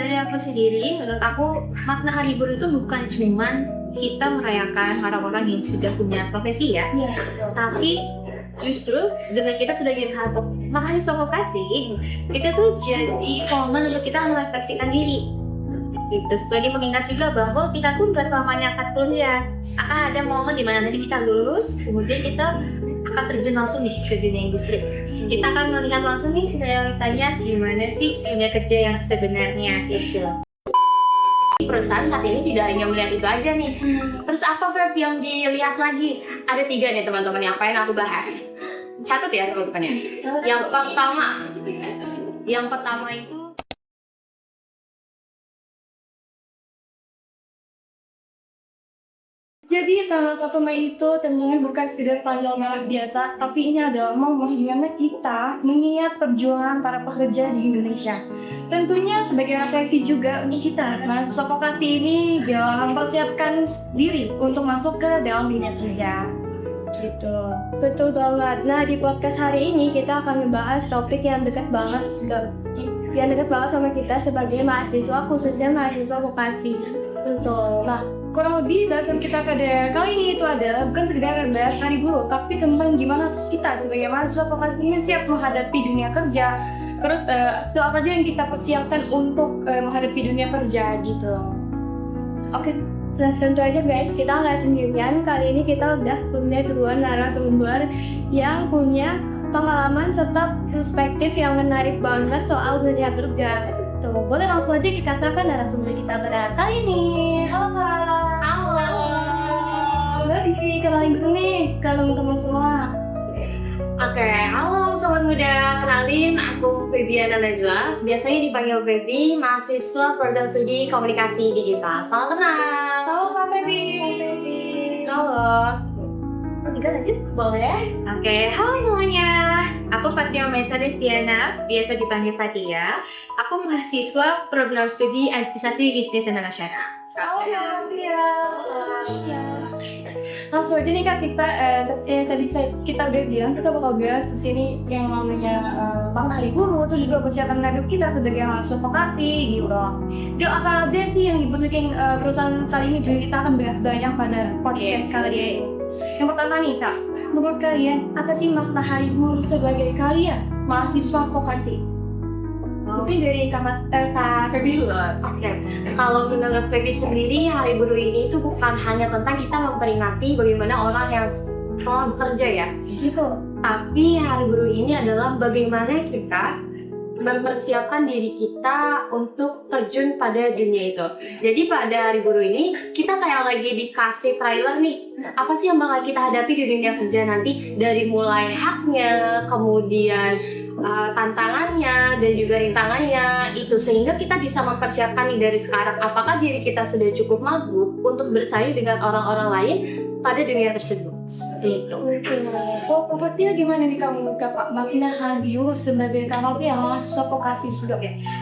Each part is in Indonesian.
dari aku sendiri, menurut aku makna hari libur itu bukan cuma kita merayakan orang-orang yang sudah punya profesi ya, tapi justru dengan kita sudah makanya vokasi, kita tuh jadi momen untuk kita merefleksikan diri. Gitu. Sebagai mengingat juga bahwa kita pun gak selamanya akan kuliah. Akan ada momen di mana nanti kita lulus, kemudian kita akan terjun langsung nih ke dunia industri. Kita akan melihat langsung nih realitanya gimana sih dunia kerja yang sebenarnya gitu. Perusahaan saat ini tidak hanya melihat itu aja nih. Terus apa verb yang dilihat lagi? Ada 3 nih teman-teman yang pengen aku bahas. Catat ya teman-teman. Yang pertama itu Jadi tanggal 1 Mei itu tentunya bukan sekedar tanggal merah biasa, tapi ini adalah momen di mana kita mengingat perjuangan para pekerja di Indonesia. Tentunya sebagai refleksi juga untuk kita, mahasiswa vokasi ini dalam mempersiapkan diri untuk masuk ke dalam dunia kerja. Gitu. Betul banget. Nah, di podcast hari ini kita akan membahas topik yang dekat banget sama kita sebagai mahasiswa, khususnya mahasiswa vokasi. Betul. Nah, kurang lebih dasar kita pada kali ini itu adalah bukan sekedar membahas hari buruh, tapi tentang gimana kita sebagai mahasiswa vokasi ini siap menghadapi dunia kerja. Terus skill apa aja yang kita persiapkan untuk menghadapi dunia kerja gitu. Oke, tentu aja guys, kita nggak sendirian. Kali ini kita udah punya 2 narasumber yang punya pengalaman serta perspektif yang menarik banget soal dunia kerja. Tuh, boleh langsung aja kita sapa narasumber kita pada kali ini. Halo Kak. Halo. Kenalin dulu nih ke teman-teman semua. Oke, halo sobat muda, kenalin aku Febiana Najla, biasanya dipanggil Febi, mahasiswa program studi komunikasi digital. Salam kenal. Halo Kak Febi. Halo. Tiga lanjut? Boleh. Oke, halo semuanya. Aku Fatia Maisa Destiana, biasa dipanggil Fatia. Aku mahasiswa program studi administrasi bisnis internasional. Halo Fatia. Langsung aja nih Kak, kita tadi kita udah bilang kita bakal bahas sini yang namanya makna hari buruh, itu juga persiapan hidup kita sebagai mahasiswa vokasi gitu. Dia apa aja sih yang dibutuhkan perusahaan saat ini? Jadi kita akan bahas banyak pada podcast kali ini. Yang pertama nih Kak, menurut kalian apa sih makna hari buruh sebagai kalian mahasiswa vokasi? Mungkin dari Kak Febi dulu. Oke, kalau menurut Febi sendiri, hari buruh ini itu bukan hanya tentang kita memperingati bagaimana orang yang telah bekerja ya, Gitu. tapi hari buruh ini adalah bagaimana kita mempersiapkan diri kita untuk terjun pada dunia itu. Jadi pada hari buruh ini kita kayak lagi dikasih trailer nih, apa sih yang bakal kita hadapi di dunia kerja nanti, dari mulai haknya, kemudian tantangannya dan juga rintangannya itu, sehingga kita bisa mempersiapkan nih dari sekarang apakah diri kita sudah cukup mampu untuk bersaing dengan orang-orang lain pada dunia tersebut. Itu. Oh, Fatia gimana nih kamu Kak, makna hari buruh sebagai kamu yang mahasiswa vokasi sudah?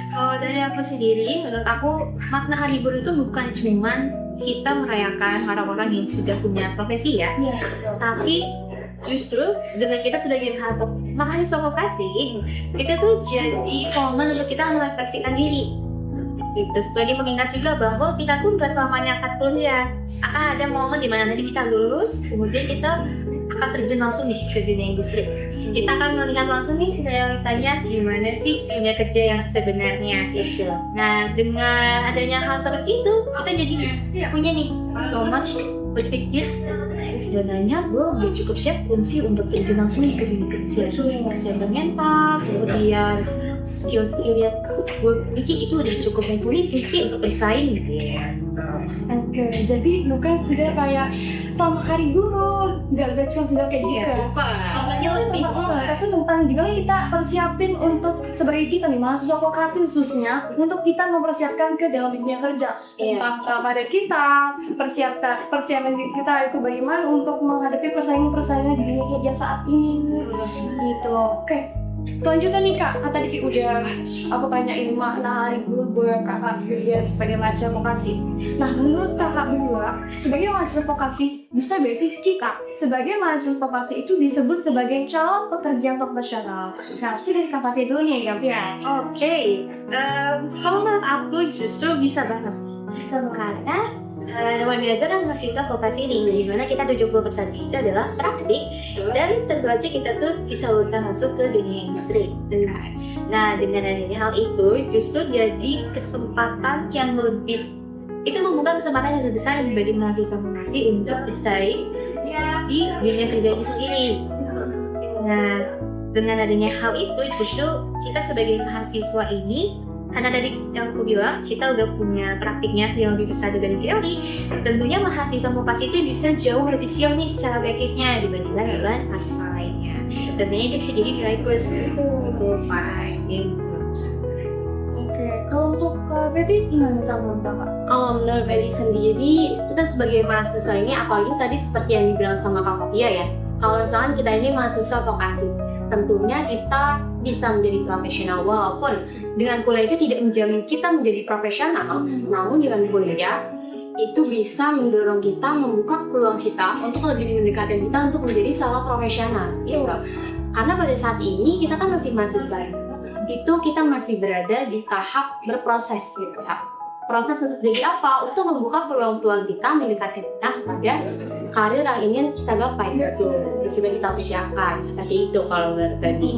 Kalau dari aku sendiri, menurut aku makna hari buruh itu bukan cuma kita merayakan orang-orang yang sudah punya profesi ya, tapi justru dengan kita sudah mahasiswa vokasi, kita tuh jadi momen untuk kita merefleksikan diri. Gitu. Sebagai mengingat juga bahwa kita pun gak selamanya akan kuliah. Akan ada momen di mana nanti kita lulus, kemudian kita akan terjun langsung nih ke dunia industri. Kita akan melihat langsung nih realitanya gimana sih dunia kerja yang sebenarnya gitu. Nah, dengan adanya hal seperti itu, kita jadi punya nih momen berpikir sebenarnya gue udah cukup siap sih untuk terjun langsung ke dunia kerja. Kesiapan mental, kemudian skill-skill yang gue pikir itu udah cukup mumpuni untuk bersaing gitu ya. Oke, jadi bukan sudah kayak sama hari buruh, nggak cuma sudah kayak gitu. Makanya lebih Tapi tentang gimana kita persiapin untuk sebagai kita nih mahasiswa vokasi khususnya untuk kita mempersiapkan ke dalam dunia kerja. Tentang pada kita persiapan diri kita itu bagaimana untuk menghadapi persaingan di dunia kerja saat ini. Gitu. Oke. Selanjutnya nih kak, kan tadi sih udah aku tanyain makna libur kakak dan sebagai mahasiswa vokasi. Nah menurut kakak berdua, sebagai mahasiswa vokasi, bisa gak sih kita sebagai mahasiswa vokasi itu disebut sebagai calon pekerja profesional? Nah itu dari kakak dulu nih ya. Oke, kalau menurut aku justru bisa banget. Karena namanya itu kan mahasiswa vokasi ini, dimana kita 70% kita adalah praktik, dan tentu aja kita tuh bisa udah masuk ke dunia industri. Nah, dengan adanya hal itu justru jadi kesempatan yang lebih, itu membuka kesempatan yang lebih besar bagi mahasiswa vokasi untuk bersaing di dunia kerja ini sendiri. Nah, dengan adanya hal itu justru kita sebagai mahasiswa ini, karena tadi yang aku bilang, kita udah punya praktiknya yang lebih besar dibanding teori, tentunya mahasiswa vokasi itu bisa jauh lebih siap nih secara praktisnya dibandingkan dengan mahasiswa lainnya. Dan ini bisa jadi nilai plus profile. Oke, kalau untuk Betty gimana menurut kakak? Kalau menurut Betty sendiri, kita sebagai mahasiswa ini, apalagi tadi seperti yang dibilang sama Kak Fatia ya, kalau misalkan kita ini mahasiswa vokasi, tentunya kita bisa menjadi profesional, walaupun dengan kuliah itu tidak menjamin kita menjadi profesional, namun dengan kuliah itu bisa mendorong kita, membuka peluang kita untuk lebih mendekatkan kita untuk menjadi seorang profesional gitu. Karena pada saat ini kita kan masih mahasiswa, itu kita masih berada di tahap berproses gitu ya. Proses untuk jadi apa? Untuk membuka peluang-peluang kita, mendekatkan kita pada karir yang ingin kita gapai gitu. Sudah kita persiapkan seperti itu kalau menurut tadi.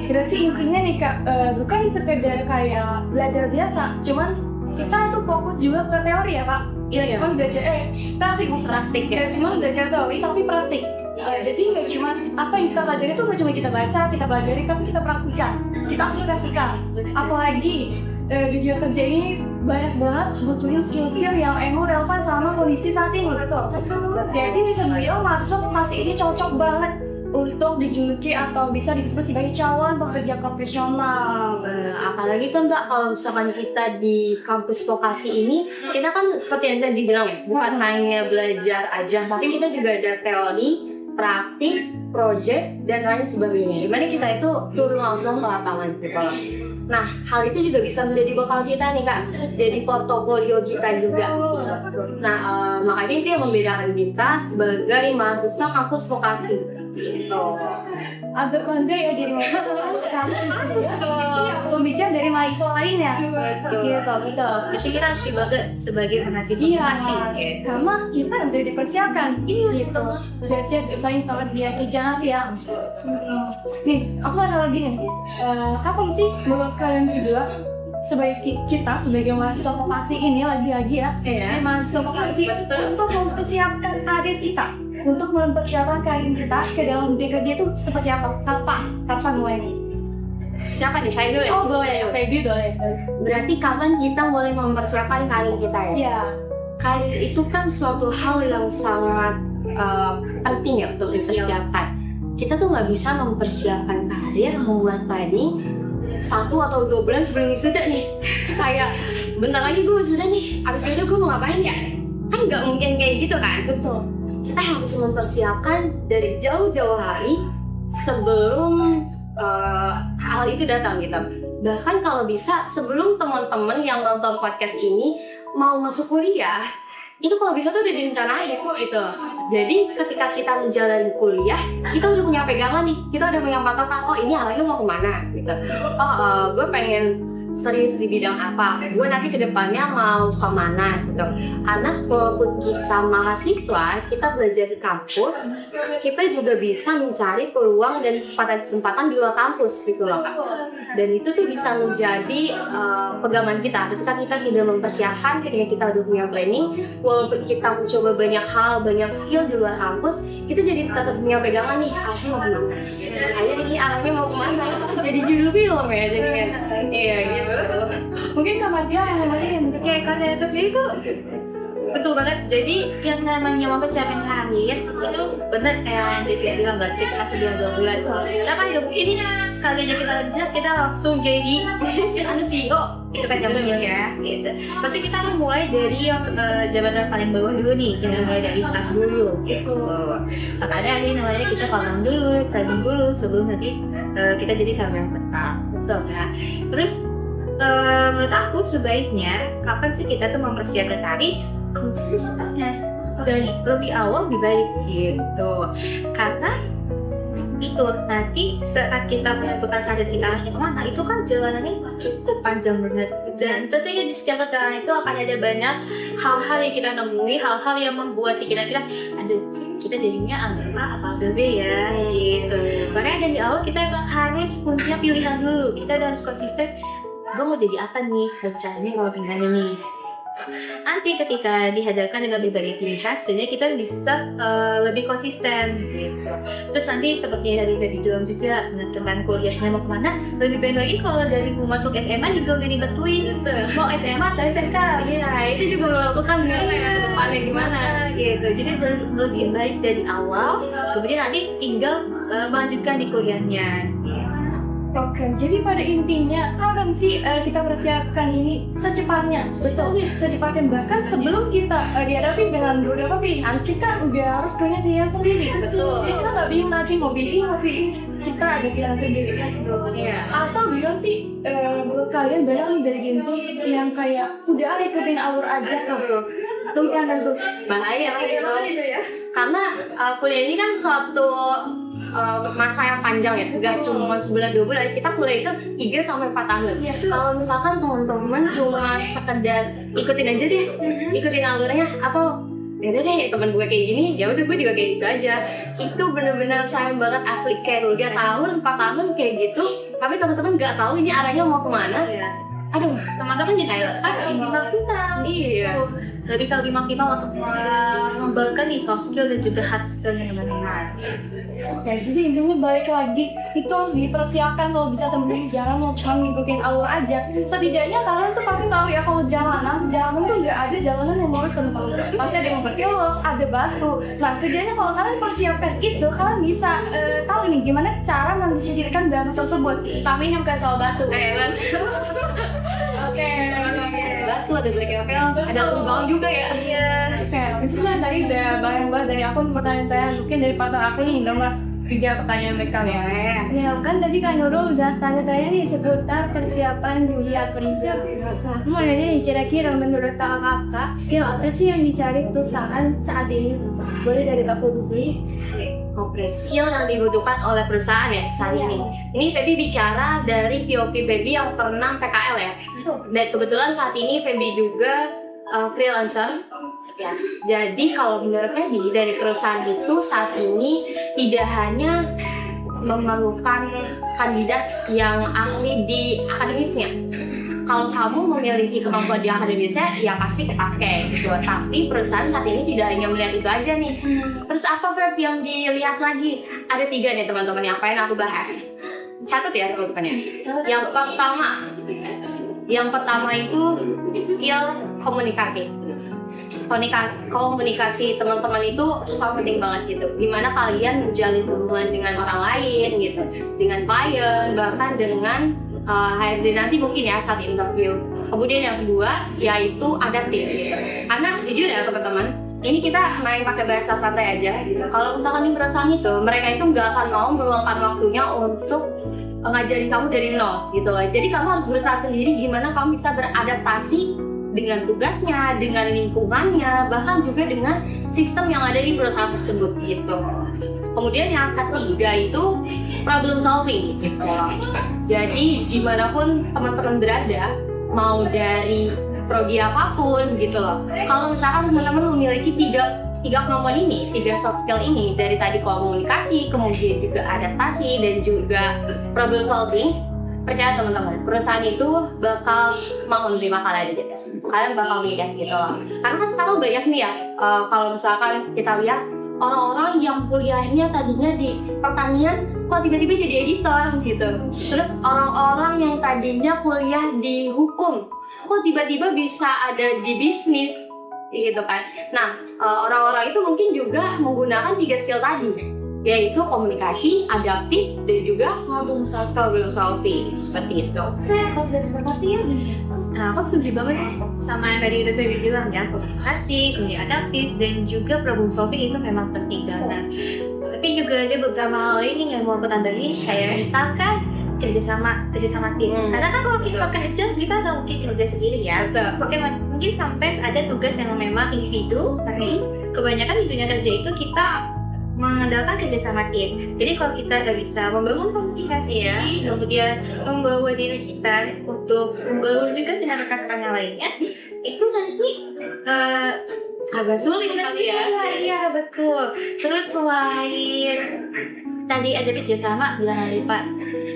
Berarti intinya nih kak, bukan sekedar kayak belajar biasa, cuman kita tuh fokus juga ke teori ya kak. Iya, cuman belajar kita nanti praktik ya. Cuma belajar teori tapi praktik. Jadi nggak cuma apa yang kita pelajari itu nggak cuma kita baca, kita pelajari, tapi kita praktikkan, kita aplikasikan. Apalagi dunia kerja ini banyak banget sebetulnya skill-skill yang emang relevan sama kondisi saat ini gitu. Jadi bisa dibilang mahasiswa vokasi ini cocok banget untuk dijuluki atau bisa disebut sebagai calon pekerja profesional. Apalagi kan Mbak, kalau misalkan kita di kampus vokasi ini, kita kan seperti yang tadi bilang, bukan hanya belajar aja, tapi kita juga ada teori, praktik, project, dan lain sebagainya. Dimana kita itu turun langsung ke lapangan gitu. Nah, hal itu juga bisa menjadi bekal kita nih Kak, jadi portofolio kita juga. Nah, makanya itu yang membedakan kita sebagai mahasiswa kampus vokasi. Agak bangga ya jadi pembicara dari mahasiswa lainnya. Gitu, betul. Jadi kita harus dibangga sebagai mahasiswa vokasi. Karena kita udah dipersiapkan. Gitu. Bersiap desain sama dia kerjaan ya. Nih, aku ada lagi nih. Kapan sih menurut kalian berdua kita sebagai mahasiswa vokasi ini lagi-lagi ya, mahasiswa vokasi untuk mempersiapkan karir kita, untuk mempersiapkan karir kita ke dalam dunia kerja itu seperti apa? Kapan mulainya? Siapa nih? Saya dulu ya? Oh boleh, Feby boleh. Berarti kapan kita mulai mempersiapkan karir kita ya? Iya. Karir itu kan suatu hal yang sangat penting ya untuk dipersiapkan. Kita tuh nggak bisa mempersiapkan karir, membuat planning 1 atau 2 bulan sebelum wisuda nih. Kayak bentar lagi gue wisuda nih, abis itu gue mau ngapain ya? Kan nggak mungkin kayak gitu kan? Betul. Kita harus mempersiapkan dari jauh-jauh hari sebelum hal itu datang gitu. Bahkan kalau bisa sebelum teman-teman yang nonton podcast ini mau masuk kuliah, itu kalau bisa tuh udah direncanain kok itu. Jadi ketika kita menjalani kuliah, kita udah punya pegangan nih, kita udah punya patokan, oh ini arahnya mau kemana gitu. Gue pengen serius di bidang apa, gue nanti kedepannya mau kemana gitu. Karena walaupun kita mahasiswa, kita belajar di kampus, kita juga bisa mencari peluang dan kesempatan-kesempatan di luar kampus gitu loh Kak. Dan itu tuh bisa menjadi pegangan kita ketika kita sudah mempersiapkan, ketika kita udah punya planning, walaupun kita mencoba banyak hal, banyak skill di luar kampus, kita jadi tetap punya pegangan nih, arahnya mau kemana. Akhirnya ini arahnya mau kemana, jadi judul film ya jadinya. Iya gitu. Mungkin kamar dia yang ngomongin Kayak karena itu sih itu betul banget. Jadi yang namanya mempersiapkan karir itu bener kayak yang dia bilang, nggak sih kita sudah 2 bulan. Kita kan hidup ini sekali aja kita kerja, kita langsung jadi CEO. Itu kan jamannya ya. Gitu. Pasti kita akan mulai dari yang jabatan paling bawah dulu nih. Kita mulai dari staff dulu. Gitu. Makanya ini namanya kita training dulu sebelum nanti kita jadi film yang tetap, betul kan? Terus menurut aku sebaiknya kapan sih kita tuh mempersiapkan hari konsisten dari lebih awal lebih baik gitu, karena itu nanti saat kita menentukan karir kita arahnya kemana, itu kan jalanannya cukup panjang banget, dan tentunya di setiap perjalanan itu akan ada banyak hal-hal yang kita nemui, hal-hal yang membuat pikiran kita, aduh kita jadinya A apa B ya gitu. Makanya dari awal kita emang harus punya pilihan dulu, kita harus konsisten, gue mau jadi apa nih rencananya kalau gimana nih. Nanti ketika dihadapkan dengan berbagai pilihan, sebenarnya kita bisa lebih konsisten gitu. Terus nanti seperti yang dari bilang juga menentukan kuliahnya mau kemana, lebih baik lagi kalau dari mau masuk SMA juga udah dibetuin mau SMA atau SMK. Iya, itu juga bukan depannya gimana gitu. Jadi lebih baik dari awal, kemudian nanti tinggal melanjutkan di kuliahnya. Oke, jadi pada intinya kapan sih kita persiapkan ini secepatnya? Betul nih, secepatnya, bahkan sebelum kita dihadapi dengan beberapa pilihan, kita udah harus punya pilihan sendiri. Betul. Kita nggak bingung nanti mau pilih, kita ada pilihan sendiri. Iya. Atau bilang sih, menurut kalian banyak nih dari Gen Z yang kayak udah ikutin alur aja tuh. Tuh kan tuh. Bahaya sih itu. Karena kuliah ini kan suatu masa yang panjang ya, nggak cuma sebulan 2 bulan, kita kuliah itu 3-4 tahun. Kalau misalkan teman-teman cuma sekedar ikutin aja deh, ikutin alurnya, atau ya udah deh teman gue kayak gini, ya udah gue juga kayak gitu aja, itu bener-bener sayang banget asli. Kayak 3 tahun 4 tahun kayak gitu, tapi teman-teman nggak tahu ini arahnya mau kemana. Aduh, teman-teman jadi maksimal. Iya. Lebih maksimal untuk mengembangkan nih soft skill dan juga hard skill yang benar. Ya sih, intinya balik lagi, itu harus dipersiapkan kalau bisa temenin, jangan mau cuma ngikutin alur aja. Setidaknya kalian tuh pasti tahu ya kalau jalanan tuh nggak ada jalanan yang mulus semua. Pasti ada yang berkelok, ada batu. Nah setidaknya kalau kalian persiapkan itu, kalian bisa tahu nih gimana cara mendisiplinkan batu tersebut. Tapi ini bukan soal batu. Oke. Batu ada sekel, ada lubang juga ya. Iya. Oke, itu kan tadi saya bayang banget dari akun pertanyaan saya, mungkin dari partner aku ini udah mas 3 pertanyaan mereka ya. Ya kan tadi kan Nurul udah tanya-tanya nih seputar persiapan dunia kerja. Mau nanya nih, kira-kira menurut kakak skill apa sih yang dicari perusahaan saat ini? Boleh dari Kak Putri? Oke, skill yang dibutuhkan oleh perusahaan ya saat ini. Ini Feby bicara dari POV Feby yang pernah PKL ya. Dan kebetulan saat ini Feby juga freelancer. Ya, jadi kalau menurut Feby dari perusahaan itu saat ini tidak hanya memerlukan kandidat yang ahli di akademisnya. Kalau kamu memiliki kemampuan di akademisnya, ya pasti kepake gitu. Tapi perusahaan saat ini tidak hanya melihat itu aja nih. Terus apa Feb yang dilihat lagi? Ada 3 nih teman-teman yang pengen aku bahas. Catat ya teman-temannya. Yang pertama itu skill komunikasi. Komunikasi teman-teman itu sangat penting banget gitu. Dimana kalian menjalin hubungan dengan orang lain gitu, dengan klien, bahkan dengan HRD nanti mungkin ya saat interview. Kemudian yang kedua yaitu adaptif gitu. Karena jujur ya teman-teman, ini kita main pakai bahasa santai aja gitu. Kalau misalkan di perusahaan itu, mereka itu nggak akan mau meluangkan waktunya untuk ngajarin kamu dari nol gitu. Jadi kamu harus berusaha sendiri gimana kamu bisa beradaptasi dengan tugasnya, dengan lingkungannya, bahkan juga dengan sistem yang ada di perusahaan tersebut gitu. Kemudian yang ketiga itu problem solving gitu. Jadi dimanapun teman-teman berada, mau dari prodi apapun gitu loh. Kalau misalkan teman-teman memiliki tiga kemampuan ini, 3 soft skill ini, dari tadi komunikasi, kemudian juga adaptasi dan juga problem solving, percaya teman-teman, perusahaan itu bakal mau menerima kalian aja. Kalian bakal lihat gitu loh. Karena kan sekarang banyak nih ya, kalau misalkan kita lihat orang-orang yang kuliahnya tadinya di pertanian kok tiba-tiba jadi editor gitu. Terus orang-orang yang tadinya kuliah di hukum kok tiba-tiba bisa ada di bisnis gitu kan. Nah, orang-orang itu mungkin juga menggunakan 3 skill tadi, yaitu komunikasi, adaptif, dan juga problem solving seperti itu. Saya dari perhatian. Nah, aku setuju banget sama yang dari Feby bilang ya, komunikasi, kemudian adaptif, dan juga problem solving itu memang penting. Karena Tapi juga ada beberapa hal ini yang mau aku tambahin, kayak misalkan kerjasama tim. Karena kan kalau kita kerja, kita nggak mungkin kerja sendiri ya. Oke, mungkin sampai ada tugas yang memang individu, tapi kebanyakan di dunia kerja itu kita mengandalkan kerjasama tim. Jadi kalau kita nggak bisa membangun komunikasi, kemudian membawa diri kita untuk berhubungan dengan rekan-rekan yang lainnya, itu nanti agak sulit nanti ya. Iya betul. Terus selain tadi ada kerjasama, bilang Pak,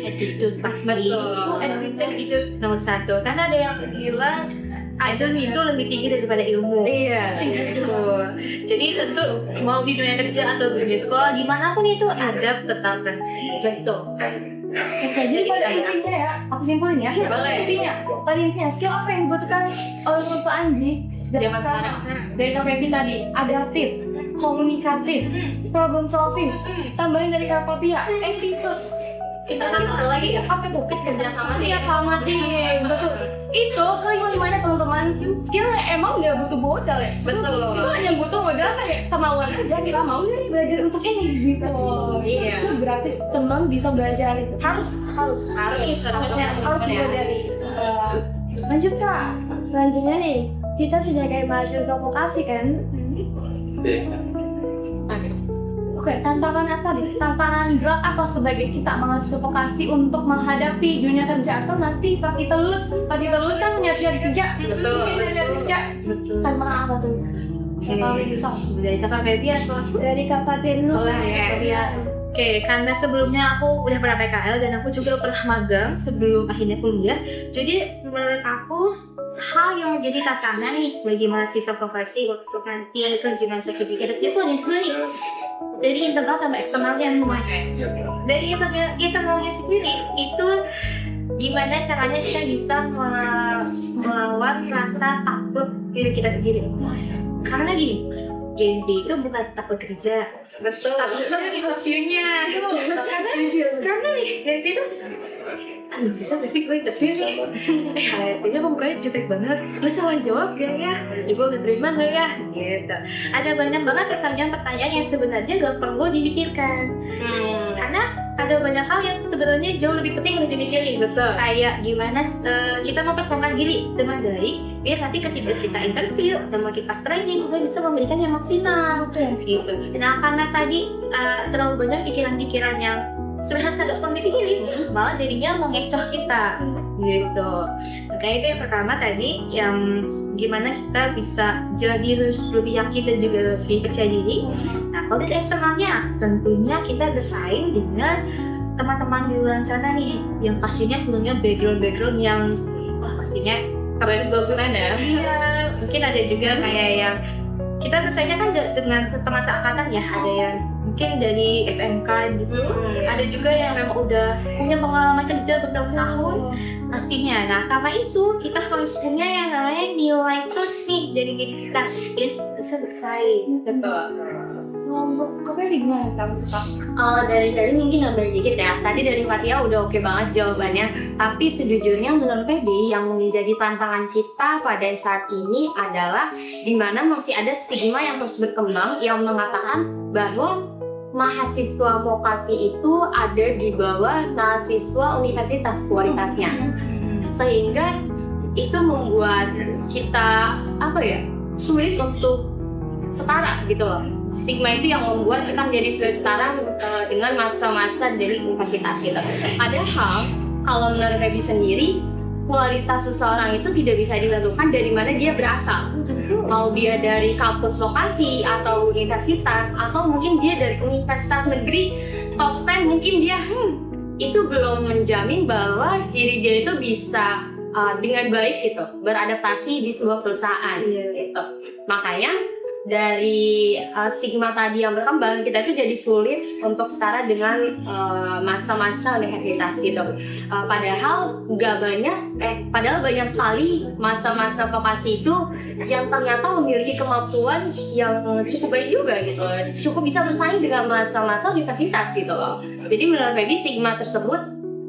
attitude pas beri, attitude itu nomor 1. Karena ada yang bilang attitude itu lebih tinggi daripada ilmu. Iya. Gitu. Jadi tentu mau di dunia kerja atau di sekolah dimanapun itu adab tetap gitu. Jadi pada intinya ya, aku simpulin ya. Intinya, pada intinya skill apa yang dibutuhkan oleh perusahaan di zaman sekarang? Dari KPP tadi, adaptif, komunikatif, problem solving, tambahin dari kata pihak, attitude. Kita satu lagi Apa itu? kerjasama tim. Iya sama tim, betul. Itu kelima-limanya teman-teman, skillnya emang nggak butuh modal ya. Betul. Itu hanya butuh modal kayak kemauan aja, kita mau nih belajar untuk ini gitu. Iya. Itu gratis, teman bisa belajar itu. Harus dipelajari. Lanjut Kak, selanjutnya nih kita sebagai mahasiswa vokasi kan. Oke, tantangan apa nih? Tantangan berat apa sebagai kita mahasiswa vokasi untuk menghadapi dunia kerja atau nanti pasti lulus kan punya syari kerja. Betul. Tantangan apa tuh? Kalau bisa Dari kakak baby atau dari Kakak dulu. Oke, karena sebelumnya aku udah pernah PKL dan aku juga pernah magang sebelum akhirnya kuliah. Jadi menurut aku hal yang menjadi tantangan nih bagi mahasiswa profesi untuk nanti kunjungan sertifikat kerja itu ada dua nih. Dari internal sama eksternalnya semua. Dari internalnya sendiri itu gimana caranya kita bisa melawan rasa takut diri kita sendiri. Karena gini, Gen Z itu bukan takut kerja, Betul. takut dari interviewnya. Karena nih Gen Z itu bisa gak sih gue interview nih? Kayaknya mukanya jutek banget. Gue salah jawab gak ya? Gue gak terima gak ya? Gitu. Ada banyak banget pertanyaan-pertanyaan yang sebenarnya gak perlu dipikirkan. Karena ada banyak hal yang sebenarnya jauh lebih penting untuk dipikirin. Betul. Kayak gimana kita mempersiapkan diri dengan baik biar nanti ketika kita interview dan kita training kita bisa memberikan yang maksimal. Gitu. Nah karena tadi terlalu banyak pikiran-pikiran yang sebenarnya sadar dipikirin, malah dirinya mengecoh kita gitu. Makanya itu yang pertama tadi, yang gimana kita bisa jadi lebih yakin dan juga lebih percaya diri. Nah kalau dari eksternalnya tentunya kita bersaing dengan teman-teman di luar sana nih, yang pastinya punya background yang pastinya Keren ya. mungkin ada juga kayak yang kita bersaingnya kan dengan setengah seangkatan ya, ada yang mungkin dari SMK gitu, ada juga yang memang udah punya pengalaman kerja bertahun-tahun pastinya. Nah karena itu kita harus punya yang namanya nilai plus nih dari diri kita ini bisa bersaing. Betul. Kakak gimana kamu Kak? Dari tadi mungkin nambahin dikit ya. Tadi dari Fatia udah oke banget jawabannya. Tapi sejujurnya menurut Feby yang menjadi tantangan kita pada saat ini adalah dimana masih ada stigma yang terus berkembang yang mengatakan bahwa mahasiswa vokasi itu ada di bawah mahasiswa universitas kualitasnya, sehingga itu membuat kita sulit untuk setara gitu loh. Stigma itu yang membuat kita menjadi sulit setara dengan masa-masa dari universitas gitu. Padahal kalau menurut Feby sendiri, kualitas seseorang itu tidak bisa ditentukan dari mana dia berasal. Mau dia dari kampus vokasi atau universitas, atau mungkin dia dari universitas negeri top 10, mungkin dia itu belum menjamin bahwa diri dia itu bisa dengan baik gitu beradaptasi di sebuah perusahaan gitu. Makanya dari stigma tadi yang berkembang, kita itu jadi sulit untuk setara dengan masa-masa universitas gitu. Padahal padahal banyak sekali masa-masa vokasi itu yang ternyata memiliki kemampuan yang cukup baik juga gitu, cukup bisa bersaing dengan masa-masa universitas gitu loh. Jadi menurut Feby stigma tersebut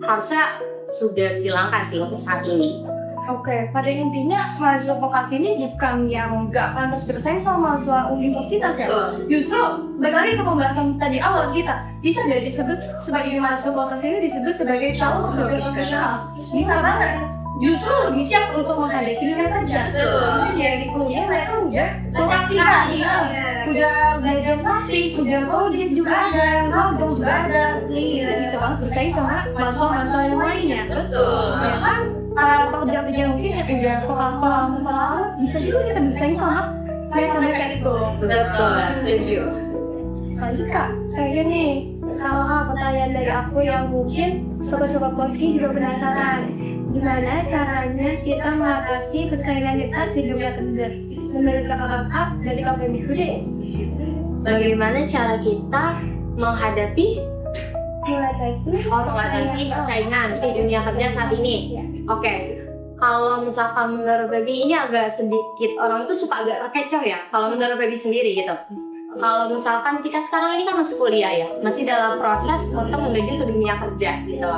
harusnya sudah dihilangkan sih untuk saat ini. Oke, pada intinya mahasiswa vokasi ini bukan yang nggak pantas bersaing sama mahasiswa universitas ya. Justru balik ke pembahasan tadi awal kita, bisa nggak disebut sebagai mahasiswa vokasi ini disebut sebagai calon pekerja profesional? Bisa banget. Justru lebih siap untuk menghadapi dunia kerja. Jadi dari kuliah mereka udah praktikan, udah belajar praktik, udah project juga ada, magang juga ada. Bisa banget bersaing sama mahasiswa yang lainnya. Ya kan? Pekerja-pekerja mungkin udah pengalaman bisa juga kita bersaing sama mereka itu. Betul, setuju. Kali Kak, kayaknya nih hal-hal pertanyaan dari aku yang mungkin sobat-sobat Boski juga penasaran. Gimana caranya kita mengatasi persaingan kita di dunia kerja? Menurut kakak-kakak dari KPMI Today, Bagaimana cara kita menghadapi mengatasi persaingan di dunia kerja saat ini? Oke, kalau misalkan menurut Baby ini agak sedikit orang itu suka agak kecoh ya. Kalau menurut Baby sendiri gitu. Kalau misalkan kita sekarang ini kan masih kuliah ya, masih dalam proses untuk menuju ke dunia kerja gitu.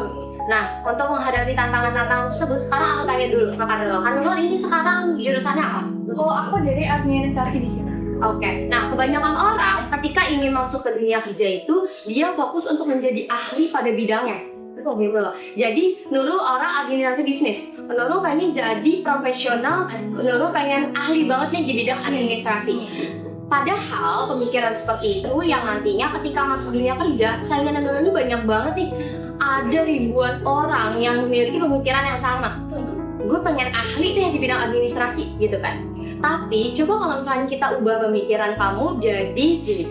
Nah, untuk menghadapi tantangan-tantangan tersebut, sekarang aku tanya dulu ke Kak Nurul, ini sekarang jurusannya apa? Oh, aku dari administrasi di sini. Oke, nah kebanyakan orang ketika ingin masuk ke dunia kerja itu, dia fokus untuk menjadi ahli pada bidangnya. Itu gitu loh. Jadi Nurul orang administrasi bisnis, Nurul pengen jadi profesional, Nurul pengen ahli banget nih di bidang administrasi. Padahal pemikiran seperti itu yang nantinya ketika masuk dunia kerja, saingan Nurul itu banyak banget nih. Ada ribuan orang yang memiliki pemikiran yang sama. Gue pengen ahli deh di bidang administrasi gitu kan. Tapi coba kalau misalnya kita ubah pemikiran kamu jadi sih,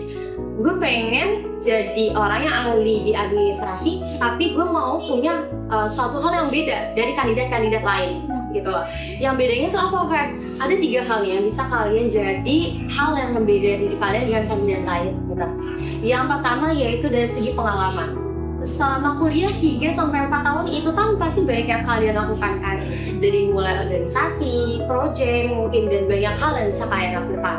gue pengen jadi orang yang ahli di administrasi, tapi gue mau punya suatu hal yang beda dari kandidat-kandidat lain gitu loh. Yang bedanya tuh apa Fer? Ada 3 hal yang bisa kalian jadi hal yang membeda diri kalian dengan kandidat lain gitu. Yang pertama yaitu dari segi pengalaman. Selama kuliah 3-4 tahun itu kan pasti banyak yang kalian lakukan kan, dari mulai organisasi, proyek mungkin dan banyak hal yang bisa kalian lakukan.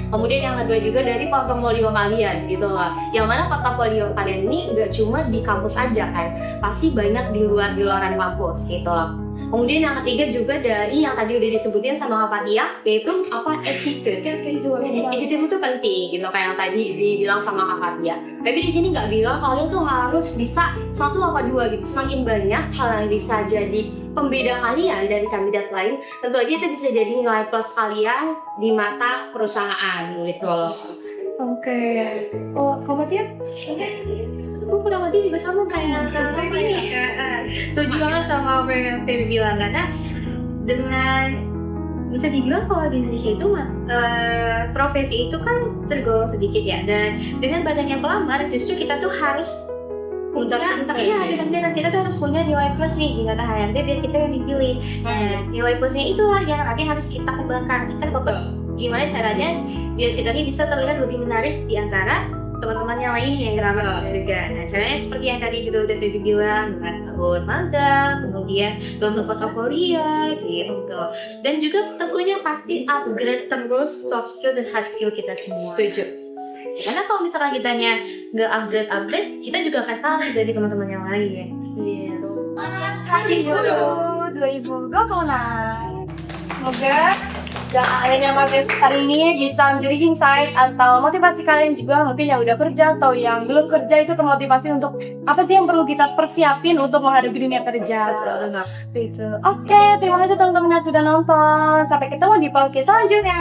Kemudian yang kedua juga dari portofolio kalian gitu loh, yang mana portofolio kalian ini nggak cuma di kampus aja kan, pasti banyak di luaran kampus gitu loh. Kemudian yang ketiga juga dari yang tadi udah disebutin sama Kak Fatia, yaitu apa, attitude. Attitude itu penting gitu, kayak yang tadi dibilang sama Kak Fatia. Tapi di sini nggak bilang kalian tuh harus bisa 1 apa 2 gitu. Semakin banyak hal yang bisa jadi pembeda kalian dari kandidat lain, tentu aja itu bisa jadi nilai plus kalian di mata perusahaan gitu loh. Oke. Oh, Kak Fatia? Aku kurang lebih juga sama kayak Feby ini. Setuju banget sama apa yang Feby bilang, karena dengan bisa dibilang kalau di Indonesia itu profesi itu kan tergolong sedikit ya, dan dengan banyaknya pelamar justru kita tuh harus punya nanti kita tuh harus punya nilai plus nih di kata HRD biar kita yang dipilih. Nilai plusnya itulah yang nanti harus kita kembangkan. Kita fokus gimana caranya biar kita ini bisa terlihat lebih menarik di antara teman-teman yang lain yang ngelamar juga. Nah, caranya seperti yang tadi juga udah dibilang, dengan tahun magang, kemudian download portfolio gitu. Dan juga tentunya pasti upgrade terus soft skill dan hard skill kita semua. Setuju. Karena kalau misalkan kitanya nggak upgrade, kita juga akan kalah dari teman-teman yang lain. Iya. Aduh, 2020. Semoga adanya materi hari ini bisa menjadi insight atau motivasi kalian juga, mungkin yang udah kerja atau yang belum kerja itu termotivasi untuk apa sih yang perlu kita persiapin untuk menghadapi dunia kerja. Oke, terima kasih teman-teman yang sudah nonton. Sampai ketemu di podcast selanjutnya.